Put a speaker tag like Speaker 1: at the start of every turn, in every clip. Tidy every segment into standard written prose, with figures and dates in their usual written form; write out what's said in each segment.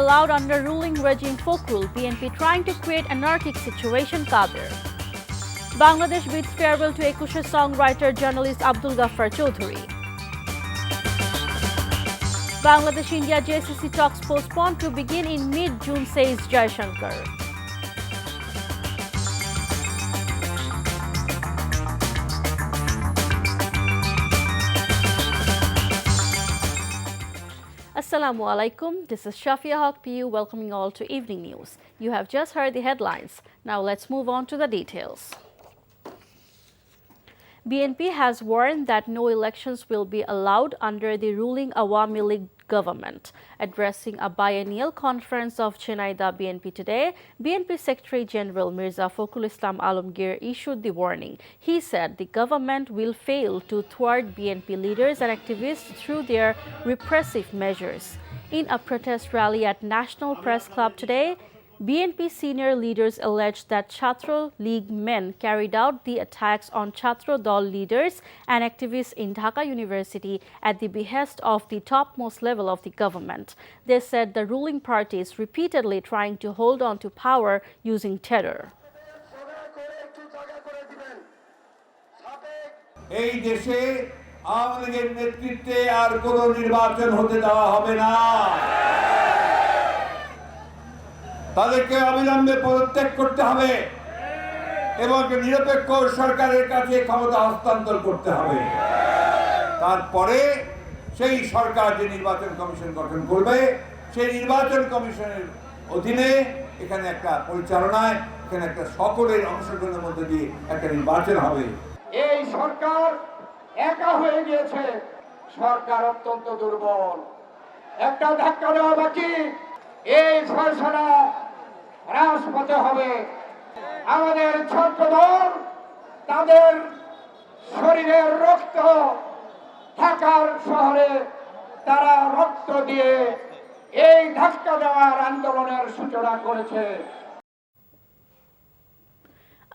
Speaker 1: allowed under ruling regime folk rule, BNP trying to create anarchic situation Kader. Bangladesh bids farewell to Ekushe songwriter journalist Abdul Ghaffar Choudhury. Bangladesh-India JCC talks postponed to begin in mid-June, says Jaishankar. Assalamu alaikum. This is Shafia Haq PU welcoming all to Evening News. You have just heard the headlines. Now let's move on to the details. BNP has warned that no elections will be allowed under the ruling Awami League government. Addressing a biennial conference of Chennai, BNP today, BNP Secretary General Mirza Fakhrul Islam Alamgir issued the warning. He said the government will fail to thwart BNP leaders and activists through their repressive measures. In a protest rally at National Press Club today, BNP senior leaders alleged that Chhatra League men carried out the attacks on Chhatra Dal leaders and activists in Dhaka University at the behest of the topmost level of the government. They said the ruling party is repeatedly trying to hold on to power using terror.
Speaker 2: এই দেশে আওয়ামী লীগের নেতৃত্বে আর কোনো নির্বাচন হতে দেওয়া হবে না। তাদেরকে অবিলম্বে পদত্যাগ করতে হবে এবং নিরপেক্ষ সরকারের কাছে ক্ষমতা হস্তান্তর করতে হবে। তারপরে সেই সরকার যে নির্বাচন কমিশন গঠন করবে সেই নির্বাচন কমিশনের অধীনে এখানে একটা পরিচালনায় এখানে একটা সকলের অংশগ্রহণের মধ্যে দিয়ে একটা নির্বাচন হবে।
Speaker 3: এই সরকার একা হয়ে গিয়েছে, সরকার অত্যন্ত দুর্বল। একটা ধাক্কা দেওয়া বাকি, এই ফয়সালা রাজপথে হবে। আমাদের ছাত্রদল তাদের শরীরের রক্ত ঢাকার শহরে তারা রক্ত দিয়ে এই ধাক্কা দেওয়ার আন্দোলনের সূচনা করেছে।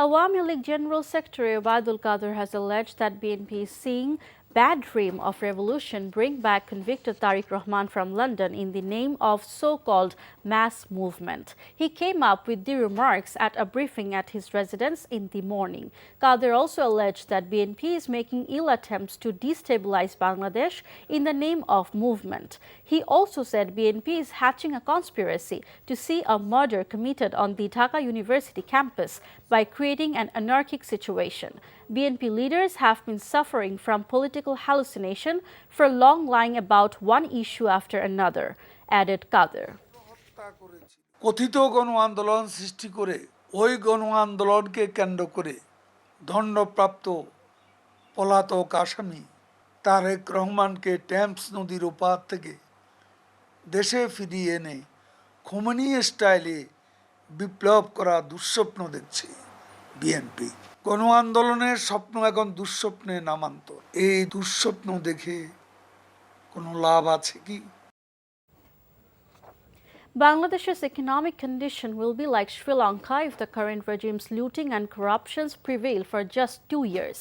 Speaker 1: Awami League General Secretary Obaidul Qadir has alleged that BNP is seeing bad dream of revolution bring back convicted Tariq Rahman from London in the name of so-called mass movement. He came up with the remarks at a briefing at his residence in the morning. Qadir also alleged that BNP is making ill attempts to destabilize Bangladesh in the name of movement. He also said BNP is hatching a conspiracy to see a murder committed on the Dhaka University campus by creating an anarchic situation. BNP leaders have been suffering from political hallucination for long, lying about one issue after another, added Qadir.
Speaker 4: কথিত গণ আন্দোলন সৃষ্টি করে ওই গণ আন্দোলনকে কেন্দ্র করে দণ্ডপ্রাপ্ত পলাতক আসামি তারেক রহমানকে টেমস নদীর ওপার থেকে দেশে ফিরিয়ে এনে খোমেনি স্টাইলে বিপ্লব করা দুঃস্বপ্ন দেখছে বিএনপি। গণ আন্দোলনের স্বপ্ন এখন দুঃস্বপ্নে নামান্তর। এই দুঃস্বপ্ন দেখে কোনো লাভ আছে কি?
Speaker 1: Bangladesh's economic condition will be like Sri Lanka if the current regime's looting and corruptions prevail for just 2 years.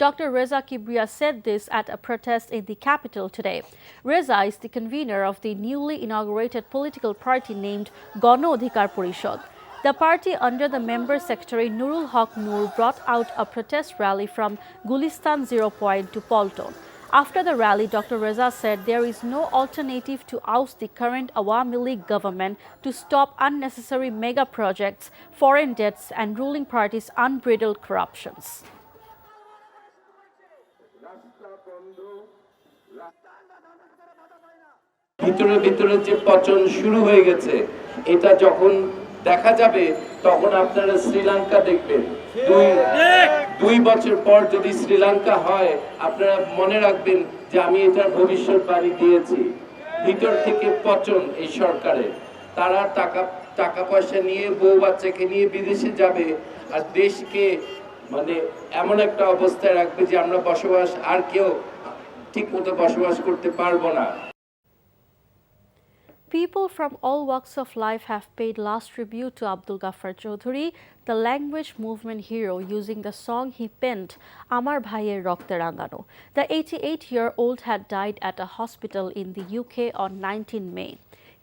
Speaker 1: Dr. Reza Kibria said this at a protest in the capital today. Reza is the convener of the newly inaugurated political party named Gano Adhikar Porishod. The party under the member secretary Nurul Haq Nur brought out a protest rally from Gulistan 0 Point to Polton. After the rally, Dr. Reza said there is no alternative to oust the current Awami League government to stop unnecessary mega projects, foreign debts and ruling parties' unbridled corruptions.
Speaker 5: ভিতরে ভিতরে যে পচন শুরু হয়ে গেছে, এটা যখন দেখা যাবে তখন আপনারা শ্রীলঙ্কা দেখবেন। 2 বছর পর যদি শ্রীলঙ্কা হয়, আপনারা মনে রাখবেন যে আমি এটার ভবিষ্যৎবাণী দিয়েছি। ভিতর থেকে পচন এই সরকারের, তারা টাকা পয়সা নিয়ে বউ বাচ্চাকে নিয়ে বিদেশে যাবে আর দেশকে মানে এমন একটা অবস্থায় রাখবে যে আমরা বসবাস আর কেউ ঠিকমতো বসবাস করতে পারবো না।
Speaker 1: People from all walks of life have paid last tribute to Abdul Ghaffar Choudhury, the language movement hero, using the song he penned, Amar Bhaiyer Rokte Rangano. The 88-year-old had died at a hospital in the UK on 19 May.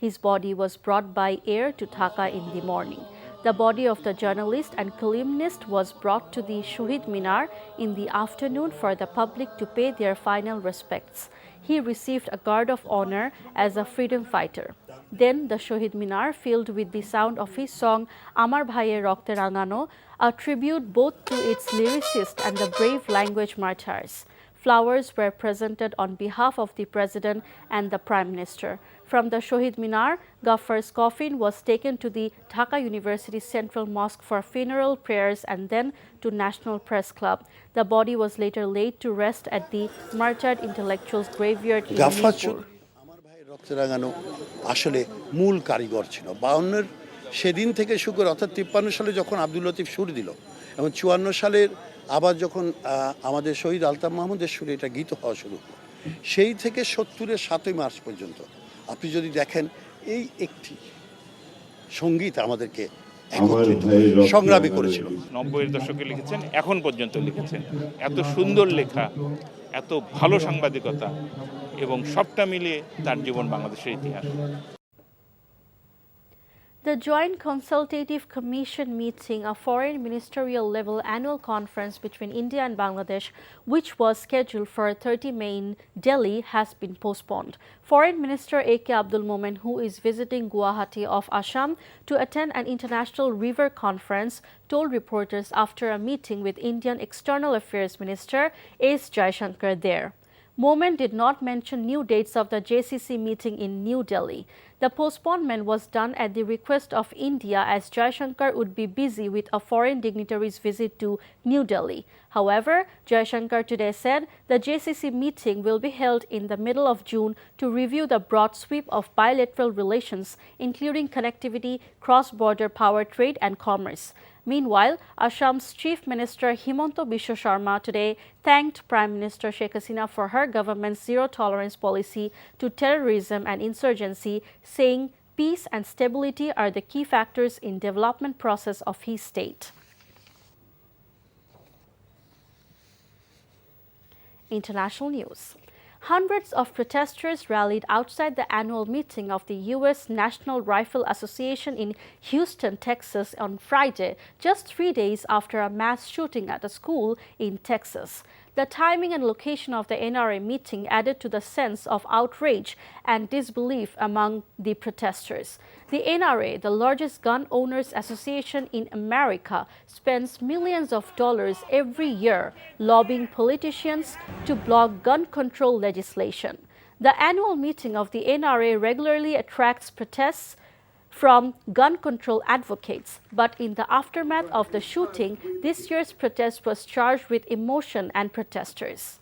Speaker 1: His body was brought by air to Dhaka in the morning. The body of the journalist and columnist was brought to the Shohid Minar in the afternoon for the public to pay their final respects. He received a guard of honor as a freedom fighter. Then the Shohid Minar filled with the sound of his song Amar Bhaiyer Rokte Rangano, a tribute both to its lyricist and the brave language martyrs. Flowers were presented on behalf of the President and the Prime Minister. From the Shohid Minar, Gaffar's coffin was taken to the Dhaka University Central Mosque for funeral prayers and then to National Press Club. The body was later laid to rest at the martyred intellectuals graveyard in Nipur.
Speaker 6: রক্তে রাঙানো আসলে মূল কারিগর ছিল 52-এর সেদিন থেকে শুরু করে অর্থাৎ 53 সালে যখন আব্দুল লতিফ সুর দিল এবং 54 সালের আবার যখন আমাদের শহীদ আলতাফ মাহমুদের সুরে এটা গীত হওয়া শুরু হলো সেই থেকে 70-এর 7ই মার্চ পর্যন্ত আপনি যদি দেখেন এই একটি সঙ্গীত আমাদেরকে একত্রিত সংগ্রামী করেছিল
Speaker 7: 90-এর দশকে লিখেছেন এখন পর্যন্ত লিখেছেন এত সুন্দর লেখা এত ভালো সাংবাদিকতা এবং সবটা মিলিয়ে তার জীবন বাংলাদেশের ইতিহাস
Speaker 1: The Joint Consultative Commission meeting, a foreign ministerial level annual conference between India and Bangladesh, which was scheduled for 30 May in Delhi, has been postponed. Foreign Minister A.K. Abdul Momen, who is visiting Guwahati of Assam to attend an international river conference, told reporters after a meeting with Indian External Affairs Minister S. Jaishankar there. Momen did not mention new dates of the JCC meeting in New Delhi. The postponement was done at the request of India as Jaishankar would be busy with a foreign dignitary's visit to New Delhi. However, Jaishankar today said the JCC meeting will be held in the middle of June to review the broad sweep of bilateral relations, including connectivity, cross-border power trade and commerce. Meanwhile, Assam's Chief Minister Himanta Biswa Sharma today thanked Prime Minister Sheikh Hasina for her government's zero-tolerance policy to terrorism and insurgency, saying peace and stability are the key factors in development process of his state. International news. Hundreds of protesters rallied outside the annual meeting of the U.S. National Rifle Association in Houston, Texas on Friday, just 3 days after a mass shooting at a school in Texas. The timing and location of the NRA meeting added to the sense of outrage and disbelief among the protesters. The NRA, the largest gun owners association in America, spends millions of dollars every year lobbying politicians to block gun control legislation. The annual meeting of the NRA regularly attracts protests from gun control advocates, but in the aftermath of the shooting, this year's protest was charged with emotion and protesters.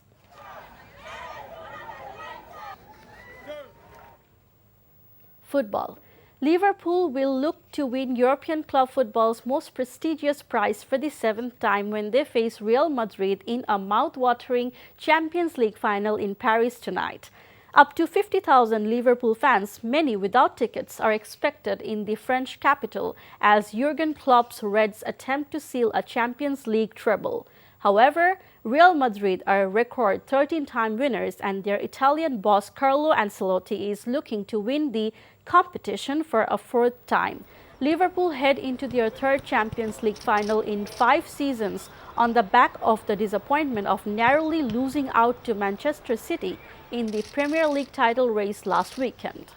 Speaker 1: Football. Liverpool will look to win European club football's most prestigious prize for the 7th time when they face Real Madrid in a mouth-watering Champions League final in Paris tonight. Up to 50,000 Liverpool fans, many without tickets, are expected in the French capital as Jurgen Klopp's Reds attempt to seal a Champions League treble. However, Real Madrid are record 13-time winners and their Italian boss Carlo Ancelotti is looking to win the competition for a 4th time. Liverpool head into their 3rd Champions League final in 5 seasons on the back of the disappointment of narrowly losing out to Manchester City in the Premier League title race last weekend.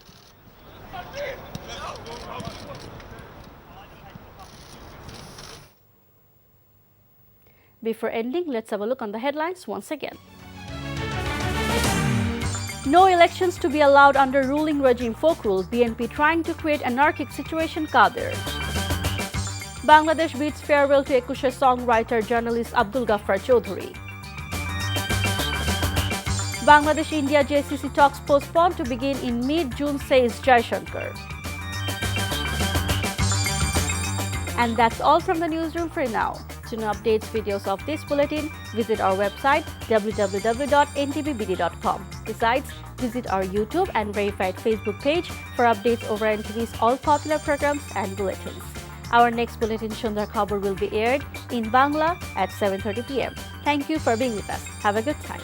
Speaker 1: Before ending, let's have a look on the headlines once again. No elections to be allowed under ruling regime folk rule. BNP trying to create anarchic situation. Kadir. Bangladesh bids farewell to Ekushe songwriter journalist Abdul Gaffar Choudhury. Bangladesh-India JCC talks postponed to begin in mid-June, says Jaishankar. And that's all from the newsroom for now. To know updates, videos of this bulletin, visit our website www.ntvbd.com. Besides, visit our YouTube and verified Facebook page for updates over NTV's all popular programs and bulletins. Our next bulletin, Shundar Khabar, will be aired in Bangla at 7:30 p.m. Thank you for being with us. Have a good time.